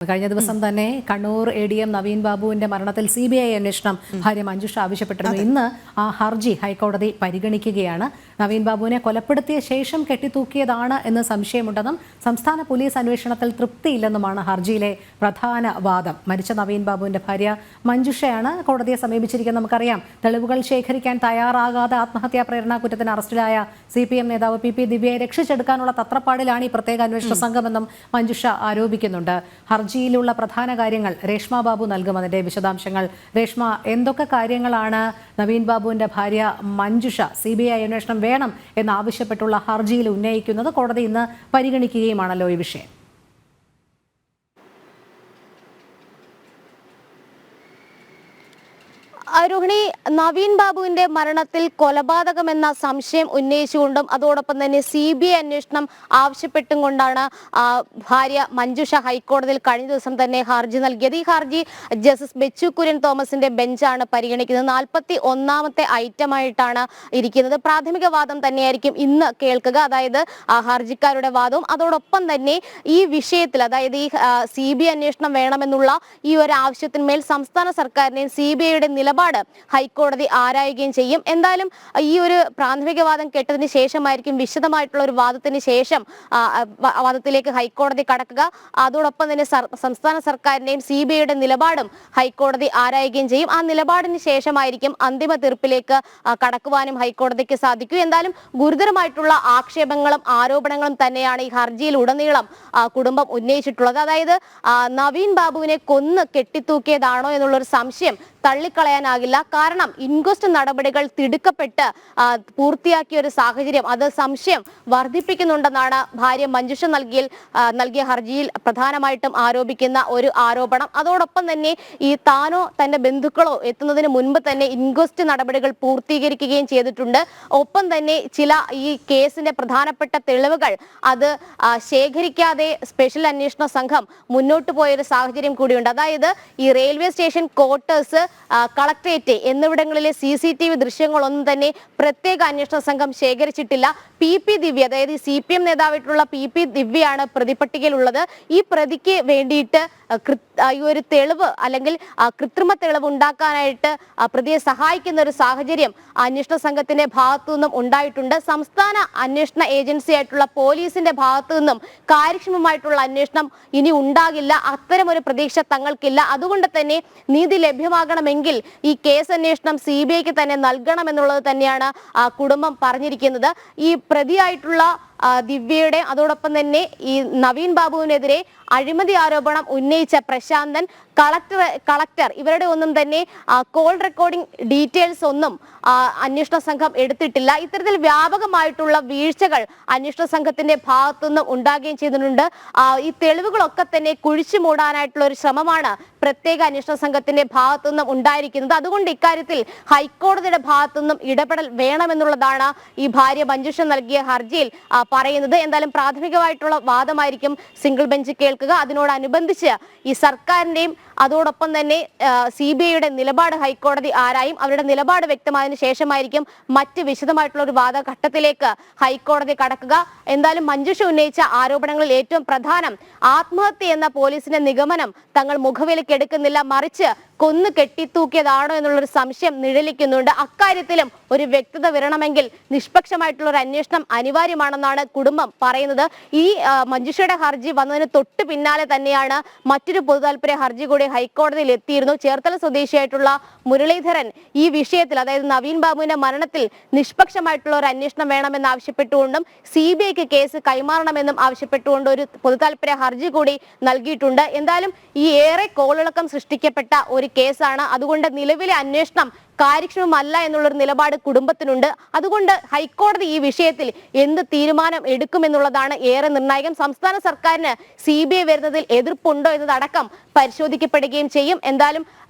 കഴിഞ്ഞ ദിവസം തന്നെ കണ്ണൂർ ADM നവീൻ ബാബുവിന്റെ മരണത്തിൽ CBI അന്വേഷണം ഭാര്യ മഞ്ജുഷ ആവശ്യപ്പെട്ടിരുന്നു. ഇന്ന് ആ ഹർജി ഹൈക്കോടതി പരിഗണിക്കുകയാണ്. നവീൻ ബാബുവിനെ കൊലപ്പെടുത്തിയ ശേഷം കെട്ടിത്തൂക്കിയതാണ് എന്ന് സംശയമുണ്ടെന്നും സംസ്ഥാന പോലീസ് അന്വേഷണത്തിൽ തൃപ്തിയില്ലെന്നുമാണ് ഹർജിയിലെ പ്രധാന വാദം. മരിച്ച നവീൻ ബാബുവിന്റെ ഭാര്യ മഞ്ജുഷയാണ് കോടതിയെ സമീപിച്ചിരിക്കുന്നത്. നമുക്കറിയാം, തെളിവുകൾ ശേഖരിക്കാൻ തയ്യാറാകാതെ ആത്മഹത്യാ പ്രേരണ കുറ്റത്തിന് അറസ്റ്റിലായ CPM നേതാവ് PP ദിവ്യയെ രക്ഷിച്ചെടുക്കാനുള്ള തത്രപ്പാടിലാണ് ഈ പ്രത്യേക അന്വേഷണ സംഘമെന്നും മഞ്ജുഷ ആരോപിക്കുന്നുണ്ട്. ഹർജിയിലുള്ള പ്രധാന കാര്യങ്ങൾ രേഷ്മ ബാബു നൽകും. അതിന്റെ വിശദാംശങ്ങൾ രേഷ്മ, എന്തൊക്കെ കാര്യങ്ങളാണ് നവീൻ ബാബുവിന്റെ ഭാര്യ മഞ്ജുഷ CBI അന്വേഷണം വേണം എന്നാവശ്യപ്പെട്ടുള്ള ഹർജിയിൽ ഉന്നയിക്കുന്നത്? കോടതി ഇന്ന് പരിഗണിക്കുകയുമാണല്ലോ ഈ വിഷയം. രോഹിണി, നവീൻ ബാബുവിന്റെ മരണത്തിൽ കൊലപാതകമെന്ന സംശയം ഉന്നയിച്ചുകൊണ്ടും അതോടൊപ്പം തന്നെ CBI അന്വേഷണം ആവശ്യപ്പെട്ടും കൊണ്ടാണ് ഭാര്യ മഞ്ജുഷ ഹൈക്കോടതിയിൽ കഴിഞ്ഞ ദിവസം തന്നെ ഹർജി നൽകിയത്. ഈ ഹർജി ജസ്റ്റിസ് ബെച്ചു കുര്യൻ തോമസിന്റെ ബെഞ്ചാണ് പരിഗണിക്കുന്നത്. 41ാമത്തെ ഐറ്റമായിട്ടാണ് ഇരിക്കുന്നത്. പ്രാഥമിക വാദം തന്നെയായിരിക്കും ഇന്ന് കേൾക്കുക, അതായത് ഹർജിക്കാരുടെ വാദവും. അതോടൊപ്പം തന്നെ ഈ വിഷയത്തിൽ, അതായത് ഈ CBI അന്വേഷണം വേണമെന്നുള്ള ഈ ഒരു ആവശ്യത്തിന്മേൽ സംസ്ഥാന സർക്കാരിനെയും CBIയുടെ നിലപാട് ഹൈക്കോടതി ആരായുകയും ചെയ്യും. എന്തായാലും ഈ ഒരു പ്രാഥമിക വാദം കേട്ടതിന് ശേഷമായിരിക്കും വിശദമായിട്ടുള്ള ഒരു വാദത്തിന് ശേഷം വാദത്തിലേക്ക് ഹൈക്കോടതി കടക്കുക. അതോടൊപ്പം തന്നെ സംസ്ഥാന സർക്കാരിന്റെയും CBIയുടെ നിലപാടും ഹൈക്കോടതി ആരായുകയും ചെയ്യും. ആ നിലപാടിന് ശേഷമായിരിക്കും അന്തിമ തീർപ്പിലേക്ക് കടക്കുവാനും ഹൈക്കോടതിക്ക് സാധിക്കും. എന്തായാലും ഗുരുതരമായിട്ടുള്ള ആക്ഷേപങ്ങളും ആരോപണങ്ങളും തന്നെയാണ് ഈ ഹർജിയിൽ ഉടനീളം കുടുംബം ഉന്നയിച്ചിട്ടുള്ളത്. അതായത് നവീൻ ബാബുവിനെ കൊന്ന് കെട്ടിത്തൂക്കിയതാണോ എന്നുള്ളൊരു സംശയം തള്ളിക്കളയാനാകില്ല. കാരണം ഇൻക്വസ്റ്റ് നടപടികൾ തിടുക്കപ്പെട്ട് പൂർത്തിയാക്കിയ ഒരു സാഹചര്യം അത് സംശയം വർദ്ധിപ്പിക്കുന്നുണ്ടെന്നാണ് ഭാര്യ മഞ്ജുഷ നൽകിയ ഹർജിയിൽ പ്രധാനമായിട്ടും ആരോപിക്കുന്ന ഒരു ആരോപണം. അതോടൊപ്പം തന്നെ ഈ താനോ തന്റെ ബന്ധുക്കളോ എത്തുന്നതിന് മുൻപ് തന്നെ ഇൻക്വസ്റ്റ് നടപടികൾ പൂർത്തീകരിക്കുകയും ചെയ്തിട്ടുണ്ട്. ഒപ്പം തന്നെ ചില ഈ കേസിന്റെ പ്രധാനപ്പെട്ട തെളിവുകൾ അത് ശേഖരിക്കാതെ സ്പെഷ്യൽ അന്വേഷണ സംഘം മുന്നോട്ട് പോയൊരു സാഹചര്യം കൂടിയുണ്ട്. അതായത് ഈ റെയിൽവേ സ്റ്റേഷൻ ക്വാർട്ടേഴ്സ്, കളക്ടറേറ്റ് എന്നിവിടങ്ങളിലെ CCTV ദൃശ്യങ്ങളൊന്നും തന്നെ പ്രത്യേക അന്വേഷണ സംഘം ശേഖരിച്ചിട്ടില്ല. PP ദിവ്യ, അതായത് CPM നേതാവായിട്ടുള്ള PP ദിവ്യയാണ് പ്രതിപട്ടികയിലുള്ളത്. ഈ പ്രതിക്ക് വേണ്ടിയിട്ട് ഈ ഒരു തെളിവ് അല്ലെങ്കിൽ കൃത്രിമ തെളിവ് ഉണ്ടാക്കാനായിട്ട് പ്രതിയെ സഹായിക്കുന്ന ഒരു സാഹചര്യം അന്വേഷണ സംഘത്തിന്റെ ഭാഗത്തു നിന്നും ഉണ്ടായിട്ടുണ്ട്. സംസ്ഥാന അന്വേഷണ ഏജൻസി ആയിട്ടുള്ള പോലീസിന്റെ ഭാഗത്തു നിന്നും കാര്യക്ഷമമായിട്ടുള്ള അന്വേഷണം ഇനി ഉണ്ടാകില്ല. അത്തരം ഒരു പ്രതീക്ഷ തങ്ങൾക്കില്ല. അതുകൊണ്ട് തന്നെ നീതി ലഭ്യമാകണമെങ്കിൽ ഈ കേസ് അന്വേഷണം CBIക്ക് തന്നെ നൽകണമെന്നുള്ളത് തന്നെയാണ് കുടുംബം പറഞ്ഞിരിക്കുന്നത്. ഈ പ്രതിയായിട്ടുള്ള ദിവ്യയുടെ അതോടൊപ്പം തന്നെ ഈ നവീൻ ബാബുവിനെതിരെ അഴിമതി ആരോപണം ഉന്നയിച്ച പ്രശാന്തൻ, കളക്ടർ ഇവരുടെ ഒന്നും തന്നെ കോൾ റെക്കോർഡിംഗ് ഡീറ്റെയിൽസ് ഒന്നും അന്വേഷണ സംഘം എടുത്തിട്ടില്ല. ഇത്തരത്തിൽ വ്യാപകമായിട്ടുള്ള വീഴ്ചകൾ അന്വേഷണ സംഘത്തിന്റെ ഭാഗത്തുനിന്നും ഉണ്ടാകുകയും ചെയ്തിട്ടുണ്ട്. ഈ തെളിവുകളൊക്കെ തന്നെ കുഴിച്ചു മൂടാനായിട്ടുള്ള ഒരു ശ്രമമാണ് പ്രത്യേക അന്വേഷണ സംഘത്തിന്റെ ഭാഗത്തുനിന്നും ഉണ്ടായിരിക്കുന്നത്. അതുകൊണ്ട് ഇക്കാര്യത്തിൽ ഹൈക്കോടതിയുടെ ഭാഗത്തുനിന്നും ഇടപെടൽ വേണമെന്നുള്ളതാണ് ഈ ഭാര്യ മഞ്ജുഷ നൽകിയ ഹർജിയിൽ പറയുന്നത്. എന്തായാലും പ്രാഥമികമായിട്ടുള്ള വാദമായിരിക്കും സിംഗിൾ ബെഞ്ച് കേൾക്കുക. അതിനോടനുബന്ധിച്ച് ഈ സർക്കാരിന്റെയും അതോടൊപ്പം തന്നെ CBIയുടെ നിലപാട് ഹൈക്കോടതി ആരായും. അവരുടെ നിലപാട് വ്യക്തമായതിനു ശേഷമായിരിക്കും മറ്റ് വിശദമായിട്ടുള്ള ഒരു വാദഘട്ടത്തിലേക്ക് ഹൈക്കോടതി കടക്കുക. എന്തായാലും മഞ്ജുഷ ഉന്നയിച്ച ആരോപണങ്ങളിൽ ഏറ്റവും പ്രധാനം ആത്മഹത്യ എന്ന പോലീസിന്റെ നിഗമനം തങ്ങൾ മുഖവിലേക്ക് എടുക്കുന്നില്ല, മറിച്ച് കൊന്നു കെട്ടിത്തൂക്കിയതാണോ എന്നുള്ളൊരു സംശയം നിഴലിക്കുന്നുണ്ട്. അക്കാര്യത്തിലും ഒരു വ്യക്തത വരണമെങ്കിൽ നിഷ്പക്ഷമായിട്ടുള്ള ഒരു അന്വേഷണം അനിവാര്യമാണെന്നാണ് കുടുംബം പറയുന്നത്. ഈ മഞ്ജുഷയുടെ ഹർജി വന്നതിന് തൊട്ട് പിന്നാലെ തന്നെയാണ് മറ്റൊരു പൊതുതാൽപര്യ ഹർജി കൂടി ഹൈക്കോടതിയിൽ എത്തിയിരുന്നു. ചേർത്തല സ്വദേശിയായിട്ടുള്ള മുരളീധരൻ ഈ വിഷയത്തിൽ, അതായത് നവീൻ ബാബുവിന്റെ മരണത്തിൽ നിഷ്പക്ഷമായിട്ടുള്ള ഒരു അന്വേഷണം വേണമെന്ന് ആവശ്യപ്പെട്ടുകൊണ്ടും CBIക്ക് കേസ് കൈമാറണമെന്നും ആവശ്യപ്പെട്ടുകൊണ്ട് ഒരു പൊതുതാൽപര്യ ഹർജി കൂടി നൽകിയിട്ടുണ്ട്. എന്തായാലും ഈ ഏറെ കോളിളക്കം സൃഷ്ടിക്കപ്പെട്ട ഒരു കേസാണ്. അതുകൊണ്ട് നിലവിലെ അന്വേഷണം കാര്യക്ഷമമല്ല എന്നുള്ളൊരു നിലപാട് കുടുംബത്തിനുണ്ട്. അതുകൊണ്ട് ഹൈക്കോടതി ഈ വിഷയത്തിൽ എന്ത് തീരുമാനം എടുക്കുമെന്നുള്ളതാണ് ഏറെ നിർണായകം. സംസ്ഥാന സർക്കാരിന് CBI വരുന്നതിൽ എതിർപ്പുണ്ടോ എന്നതടക്കം പരിശോധിക്കപ്പെടുകയും ചെയ്യും. എന്തായാലും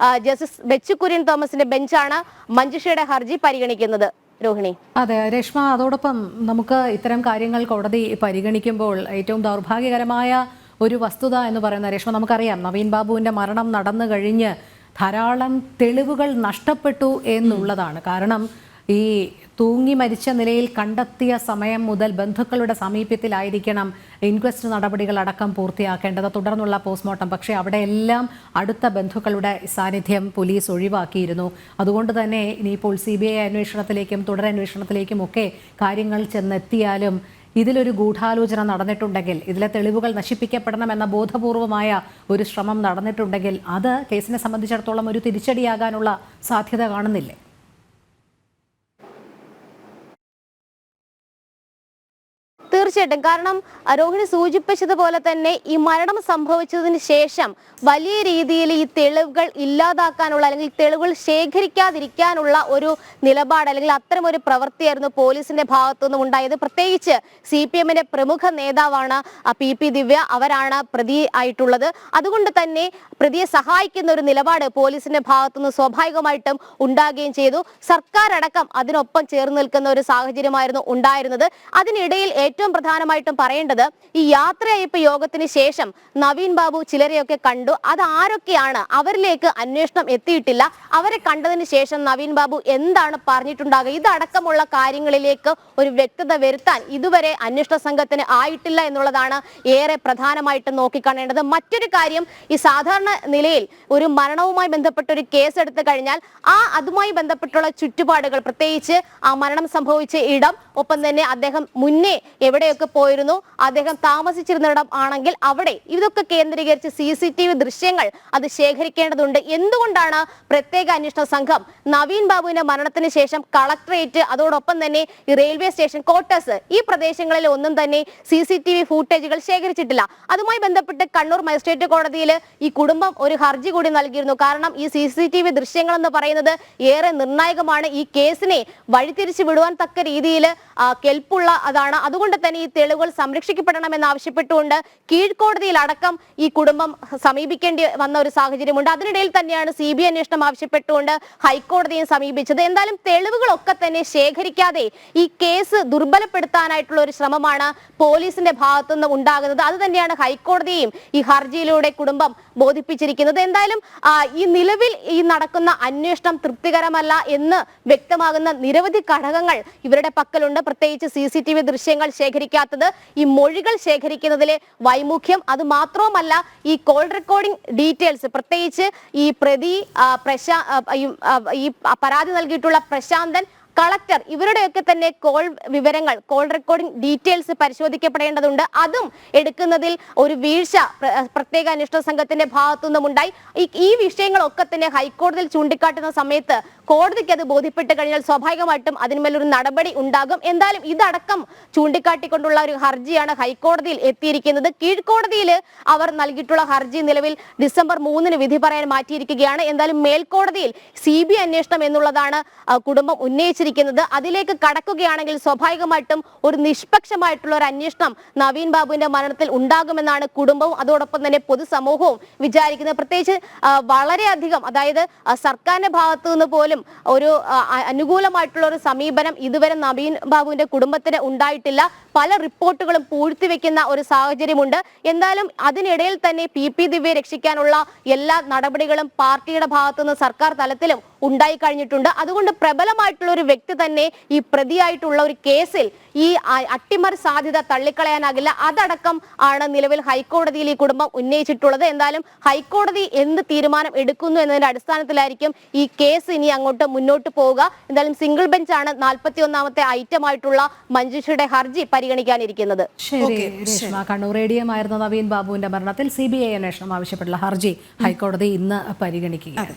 ജസ്റ്റിസ് ബെച്ചു കുര്യൻ തോമസിന്റെ ബെഞ്ചാണ് മഞ്ജുഷയുടെ ഹർജി പരിഗണിക്കുന്നത്. രോഹിണി. അതെ രേഷ്മ, അതോടൊപ്പം നമുക്ക് ഇത്തരം കാര്യങ്ങൾ കോടതി പരിഗണിക്കുമ്പോൾ ഏറ്റവും ദൗർഭാഗ്യകരമായ ഒരു വസ്തുത എന്ന് പറയുന്ന, രേഷ്മ, നമുക്കറിയാം നവീൻ ബാബുവിന്റെ മരണം നടന്നു കഴിഞ്ഞ് ധാരാളം തെളിവുകൾ നഷ്ടപ്പെട്ടു എന്നുള്ളതാണ്. കാരണം ഈ തൂങ്ങി മരിച്ച നിലയിൽ കണ്ടെത്തിയ സമയം മുതൽ ബന്ധുക്കളുടെ സമീപത്തിലായിരിക്കണം ഇൻക്വസ്റ്റ് നടപടികളടക്കം പൂർത്തിയാക്കേണ്ടത്, തുടർന്നുള്ള പോസ്റ്റ്മോർട്ടം. പക്ഷേ അവിടെയെല്ലാം അടുത്ത ബന്ധുക്കളുടെ സാന്നിധ്യം പോലീസ് ഒഴിവാക്കിയിരുന്നു. അതുകൊണ്ട് തന്നെ ഇനിയിപ്പോൾ CBI അന്വേഷണത്തിലേക്കും തുടരന്വേഷണത്തിലേക്കും ഒക്കെ കാര്യങ്ങൾ ചെന്നെത്തിയാലും ഇതിലൊരു ഗൂഢാലോചന നടന്നിട്ടുണ്ടെങ്കിൽ, ഇതിലെ തെളിവുകൾ നശിപ്പിക്കപ്പെടണമെന്ന ബോധപൂർവമായ ഒരു ശ്രമം നടന്നിട്ടുണ്ടെങ്കിൽ അത് കേസിനെ സംബന്ധിച്ചിടത്തോളം ഒരു തിരിച്ചടിയാകാനുള്ള സാധ്യത കാണുന്നില്ലേ? തീർച്ചയായിട്ടും. കാരണം രോഹിണി സൂചിപ്പിച്ചതുപോലെ തന്നെ ഈ മരണം സംഭവിച്ചതിന് ശേഷം വലിയ രീതിയിൽ ഈ തെളിവുകൾ ഇല്ലാതാക്കാനുള്ള അല്ലെങ്കിൽ തെളിവുകൾ ശേഖരിക്കാതിരിക്കാനുള്ള ഒരു നിലപാട് അല്ലെങ്കിൽ അത്തരം ഒരു പ്രവൃത്തിയായിരുന്നു പോലീസിന്റെ ഭാഗത്തുനിന്നും ഉണ്ടായത്. പ്രത്യേകിച്ച് CPM-ന്റെ പ്രമുഖ നേതാവാണ് PP ദിവ്യ, അവരാണ് പ്രതി ആയിട്ടുള്ളത്. അതുകൊണ്ട് തന്നെ പ്രതിയെ സഹായിക്കുന്ന ഒരു നിലപാട് പോലീസിന്റെ ഭാഗത്തുനിന്ന് സ്വാഭാവികമായിട്ടും ഉണ്ടാകുകയും ചെയ്തു. സർക്കാർ അടക്കം അതിനൊപ്പം ചേർന്ന് നിൽക്കുന്ന ഒരു സാഹചര്യമായിരുന്നു ഉണ്ടായിരുന്നത്. അതിനിടയിൽ ഏറ്റവും പ്രധാനമായിട്ടും പറയേണ്ടത്, ഈ യാത്രയയപ്പ് യോഗത്തിന് ശേഷം നവീൻ ബാബു ചിലരെയൊക്കെ കണ്ടു. അത് ആരൊക്കെയാണ്, അവരിലേക്ക് അന്വേഷണം എത്തിയിട്ടില്ല. അവരെ കണ്ടതിന് ശേഷം നവീൻ ബാബു എന്താണ് പറഞ്ഞിട്ടുണ്ടാകുക, ഇതടക്കമുള്ള കാര്യങ്ങളിലേക്ക് ഒരു വ്യക്തത വരുത്താൻ ഇതുവരെ അന്വേഷണ സംഘത്തിന് ആയിട്ടില്ല എന്നുള്ളതാണ് ഏറെ പ്രധാനമായിട്ടും നോക്കിക്കാണേണ്ടത്. മറ്റൊരു കാര്യം, ഈ സാധാരണ നിലയിൽ ഒരു മരണവുമായി ബന്ധപ്പെട്ട ഒരു കേസ് എടുത്തു കഴിഞ്ഞാൽ അതുമായി ബന്ധപ്പെട്ടുള്ള ചുറ്റുപാടുകൾ, പ്രത്യേകിച്ച് ആ മരണം സംഭവിച്ച ഇടം, ഒപ്പം തന്നെ അദ്ദേഹം മുന്നേ എവിടെയൊക്കെ പോയിരുന്നു, അദ്ദേഹം താമസിച്ചിരുന്നിടം ആണെങ്കിൽ അവിടെ, ഇതൊക്കെ കേന്ദ്രീകരിച്ച് CCTV ദൃശ്യങ്ങൾ അത് ശേഖരിക്കേണ്ടതുണ്ട്. എന്തുകൊണ്ടാണ് പ്രത്യേക അന്വേഷണ സംഘം നവീൻ ബാബുവിന്റെ മരണത്തിന് ശേഷം കളക്ടറേറ്റ്, അതോടൊപ്പം തന്നെ ഈ റെയിൽവേ സ്റ്റേഷൻ ക്വാർട്ടേഴ്സ്, ഈ പ്രദേശങ്ങളിൽ ഒന്നും തന്നെ CCTV ഫൂട്ടേജുകൾ ശേഖരിച്ചിട്ടില്ല? അതുമായി ബന്ധപ്പെട്ട് കണ്ണൂർ മജിസ്ട്രേറ്റ് കോടതിയിൽ ഈ കുടുംബം ഒരു ഹർജി കൂടി നൽകിയിരുന്നു. കാരണം ഈ CCTV ദൃശ്യങ്ങൾ എന്ന് പറയുന്നത് ഏറെ നിർണായകമാണ്. ഈ കേസിനെ വഴിതിരിച്ചു വിടുവാൻ തക്ക രീതിയിൽ കെൽപ്പുള്ള അതാണ്. അതുകൊണ്ട് തന്നെ ഈ തെളിവുകൾ സംരക്ഷിക്കപ്പെടണമെന്ന് ആവശ്യപ്പെട്ടുകൊണ്ട് കീഴ്ക്കോടതിയിൽ അടക്കം ഈ കുടുംബം സമീപിക്കേണ്ടി വന്ന ഒരു സാഹചര്യമുണ്ട്. അതിനിടയിൽ തന്നെയാണ് CBI അന്വേഷണം ആവശ്യപ്പെട്ടുകൊണ്ട് ഹൈക്കോടതിയെ സമീപിച്ചത്. എന്തായാലും തെളിവുകളൊക്കെ തന്നെ ശേഖരിക്കാതെ ഈ കേസ് ദുർബലപ്പെടുത്താനായിട്ടുള്ള ഒരു ശ്രമമാണ് പോലീസിന്റെ ഭാഗത്തുനിന്ന് ഉണ്ടാകുന്നത്. അത് തന്നെയാണ് ഹൈക്കോടതിയെയും ഈ ഹർജിയിലൂടെ കുടുംബം ബോധിപ്പിച്ചിരിക്കുന്നത്. എന്തായാലും ഈ നിലവിൽ ഈ നടക്കുന്ന അന്വേഷണം തൃപ്തികരമല്ല എന്ന് വ്യക്തമാകുന്ന നിരവധി ഘടകങ്ങൾ ഇവരുടെ പക്കലുണ്ട്. പ്രത്യേകിച്ച് CCTV ദൃശ്യങ്ങൾ ശേഖരിക്കാത്തത്, ഈ മൊഴികൾ ശേഖരിക്കുന്നതിലെ വൈമുഖ്യം, അത് മാത്രവുമല്ല ഈ കോൾ റെക്കോർഡിംഗ് ഡീറ്റെയിൽസ്, പ്രത്യേകിച്ച് ഈ പ്രതി ഈ പരാതി നൽകിയിട്ടുള്ള പ്രശാന്തൻ, കളക്ടർ, ഇവരുടെയൊക്കെ തന്നെ കോൾ വിവരങ്ങൾ, കോൾ റെക്കോർഡിംഗ് ഡീറ്റെയിൽസ് പരിശോധിക്കപ്പെടേണ്ടതുണ്ട്. അതും എടുക്കുന്നതിൽ ഒരു വീഴ്ച പ്രത്യേക അന്വേഷണ സംഘത്തിന്റെ ഭാഗത്തുനിന്നും ഉണ്ടായി. ഈ വിഷയങ്ങളൊക്കെ തന്നെ ഹൈക്കോടതിയിൽ ചൂണ്ടിക്കാട്ടുന്ന സമയത്ത് കോടതിക്ക് അത് ബോധ്യപ്പെട്ട് കഴിഞ്ഞാൽ സ്വാഭാവികമായിട്ടും അതിന്മേലൊരു നടപടി ഉണ്ടാകും. എന്തായാലും ഇതടക്കം ചൂണ്ടിക്കാട്ടിക്കൊണ്ടുള്ള ഒരു ഹർജിയാണ് ഹൈക്കോടതിയിൽ എത്തിയിരിക്കുന്നത്. കീഴ്ക്കോടതിയിൽ അവർ നൽകിയിട്ടുള്ള ഹർജി നിലവിൽ ഡിസംബർ 3-ന് വിധി പറയാൻ മാറ്റിയിരിക്കുകയാണ്. എന്തായാലും മേൽക്കോടതിയിൽ CBI അന്വേഷണം എന്നുള്ളതാണ് കുടുംബം ഉന്നയിച്ചിരിക്കുന്നത്. അതിലേക്ക് കടക്കുകയാണെങ്കിൽ സ്വാഭാവികമായിട്ടും ഒരു നിഷ്പക്ഷമായിട്ടുള്ള ഒരു അന്വേഷണം നവീൻ ബാബുവിന്റെ മരണത്തിൽ ഉണ്ടാകുമെന്നാണ് കുടുംബവും അതോടൊപ്പം തന്നെ പൊതുസമൂഹവും വിചാരിക്കുന്നത്. പ്രത്യേകിച്ച് വളരെയധികം, അതായത് സർക്കാരിന്റെ ഭാഗത്തു നിന്ന് പോലും ഒരു അനുകൂലമായിട്ടുള്ള ഒരു സമീപനം ഇതുവരെ നവീൻ ബാബുവിന്റെ കുടുംബത്തിന് ഉണ്ടായിട്ടില്ല. പല റിപ്പോർട്ടുകളും പൂഴ്ത്തിവെക്കുന്ന ഒരു സാഹചര്യമുണ്ട്. എന്തായാലും അതിനിടയിൽ തന്നെ PP ദിവ്യയെ രക്ഷിക്കാനുള്ള എല്ലാ നടപടികളും പാർട്ടിയുടെ ഭാഗത്തുനിന്ന് സർക്കാർ തലത്തിലും ഉണ്ടായി കഴിഞ്ഞിട്ടുണ്ട്. അതുകൊണ്ട് പ്രബലമായിട്ടുള്ള ഒരു വ്യക്തി തന്നെ ഈ പ്രതിയായിട്ടുള്ള ഒരു കേസിൽ ഈ അട്ടിമറി സാധ്യത തള്ളിക്കളയാനാകില്ല. അതടക്കം ആണ് നിലവിൽ ഹൈക്കോടതിയിൽ ഈ കുടുംബം ഉന്നയിച്ചിട്ടുള്ളത്. എന്തായാലും ഹൈക്കോടതി എന്ത് തീരുമാനം എടുക്കുന്നു എന്നതിന്റെ അടിസ്ഥാനത്തിലായിരിക്കും ഈ കേസ് ഇനി അങ്ങോട്ട് മുന്നോട്ട് പോവുക. എന്തായാലും സിംഗിൾ ബെഞ്ചാണ് 41ാമത്തെ ഐറ്റമായിട്ടുള്ള മഞ്ജുഷയുടെ ഹർജി പരിഗണിക്കാനിരിക്കുന്നത്. ശരി രേഷ്മ, കണ്ണൂർ ADM ആയിരുന്ന നവീൻ ബാബുവിന്റെ മരണത്തിൽ CBI അന്വേഷണം ആവശ്യപ്പെട്ടുള്ള ഹർജി ഹൈക്കോടതി ഇന്ന് പരിഗണിക്കുകയാണ്.